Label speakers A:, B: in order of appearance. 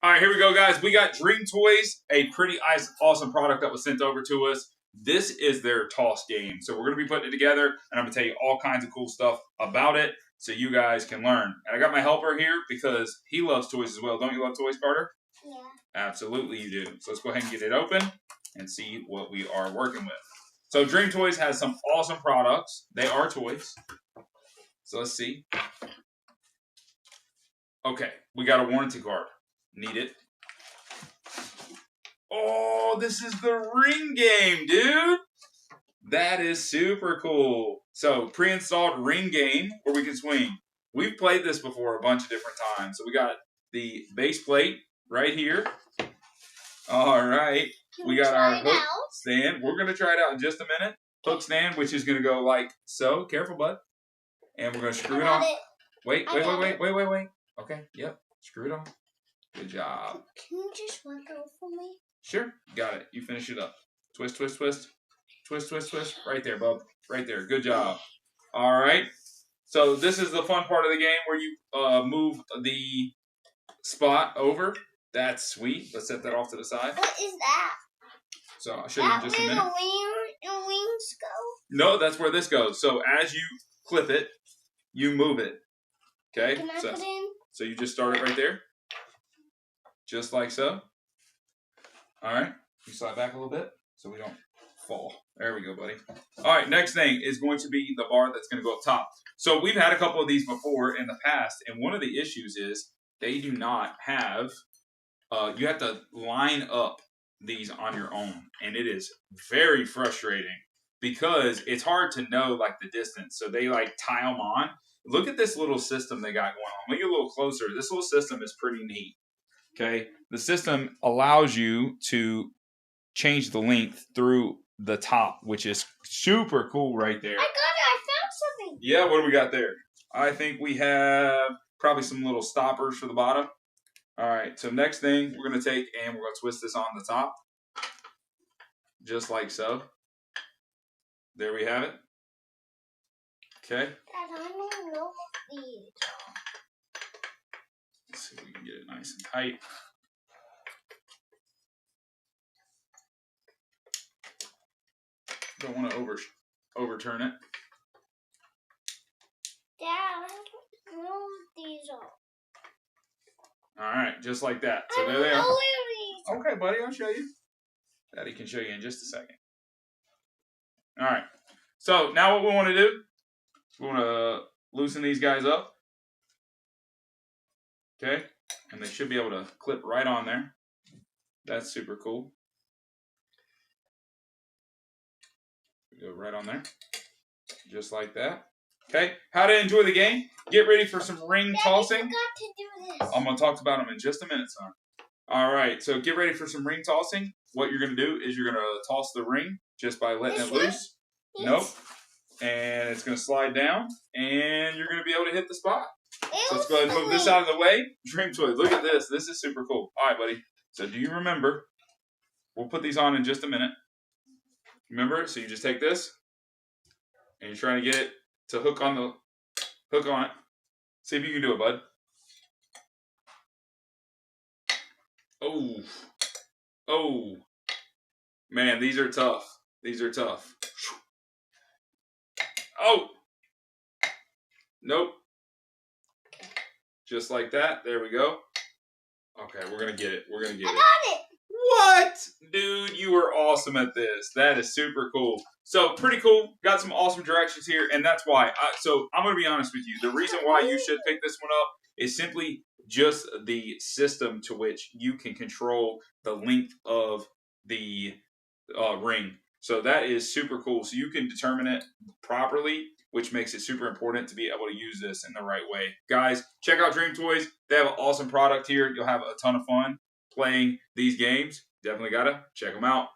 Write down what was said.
A: All right, here we go, guys. We got DreamToyz, a pretty awesome product that was sent over to us. This is their toss game. So we're going to be putting it together, and I'm going to tell you all kinds of cool stuff about it so you guys can learn. And I got my helper here because he loves toys as well. Don't you love toys, Carter?
B: Yeah.
A: Absolutely you do. So let's go ahead and get it open and see what we are working with. So DreamToyz has some awesome products. They are toys. So let's see. Okay, we got a warranty card. Need it. Oh, this is the ring game, dude. That is super cool. So, pre-installed ring game where we can swing. We've played this before a bunch of different times. So, we got the base plate right here. All right. We got our hook stand. We're going to try it out in just a minute. Hook stand, which is going to go like so. Careful, bud. And we're going to screw it on. Wait. Okay, yep. Screw it on. Good job.
B: Can you just work it for me?
A: Sure. Got it. You finish it up. Twist, twist, twist. Twist, twist, twist. Right there, bub. Right there. Good job. All right. So this is the fun part of the game where you move the spot over. That's sweet. Let's set that off to the side.
B: What is that?
A: So I'll show you in just a minute.
B: The wings go?
A: No, that's where this goes. So as you clip it, you move it. Okay?
B: Can I put in?
A: So you just start it right there. Just like so. All right. You slide back a little bit so we don't fall. There we go, buddy. All right. Next thing is going to be the bar that's going to go up top. So we've had a couple of these before in the past, and one of the issues is they do not have, you have to line up these on your own, and it is very frustrating because it's hard to know like the distance. So they like tie them on. Look at this little system they got going on. Look a little closer. This little system is pretty neat. Okay, the system allows you to change the length through the top, which is super cool right there.
B: I got it. I found something.
A: Yeah, what do we got there? I think we have probably some little stoppers for the bottom. All right, so next thing we're going to take and we're going to twist this on the top. Just like so. There we have it. Okay.
B: Dad, I don't know these.
A: Let's see if we can get it nice and tight. Don't want to overturn it.
B: Dad, I don't know what these are.
A: All right, just like that. So there they are. Okay, buddy, I'll show you. Daddy can show you in just a second. All right. So now what we want to do is we want to loosen these guys up. Okay, and they should be able to clip right on there. That's super cool. Go right on there, just like that. Okay, how to enjoy the game? Get ready for some ring tossing.
B: I forgot to do this.
A: I'm gonna talk about them in just a minute, son. All right, so get ready for some ring tossing. What you're gonna do is you're gonna toss the ring just by letting it loose.
B: Yes.
A: Nope, and it's gonna slide down, and you're gonna be able to hit the spot. So let's go ahead and move this out of the way. DreamToyz, look at this. This is super cool. All right, buddy. So do you remember? We'll put these on in just a minute. Remember? So you just take this, and you're trying to get it to hook on it. See if you can do it, bud. Oh. Man, these are tough. These are tough. Oh. Nope. Just like that. There we go. Okay, we're going to get it. We're going to get it.
B: I got it.
A: What? Dude, you were awesome at this. That is super cool. So, pretty cool. Got some awesome directions here, and that's why. So, I'm going to be honest with you. The reason why you should pick this one up is simply just the system to which you can control the length of the ring. So, that is super cool. So, you can determine it properly, which makes it super important to be able to use this in the right way. Guys, check out DreamToyz. They have an awesome product here. You'll have a ton of fun playing these games. Definitely gotta check them out.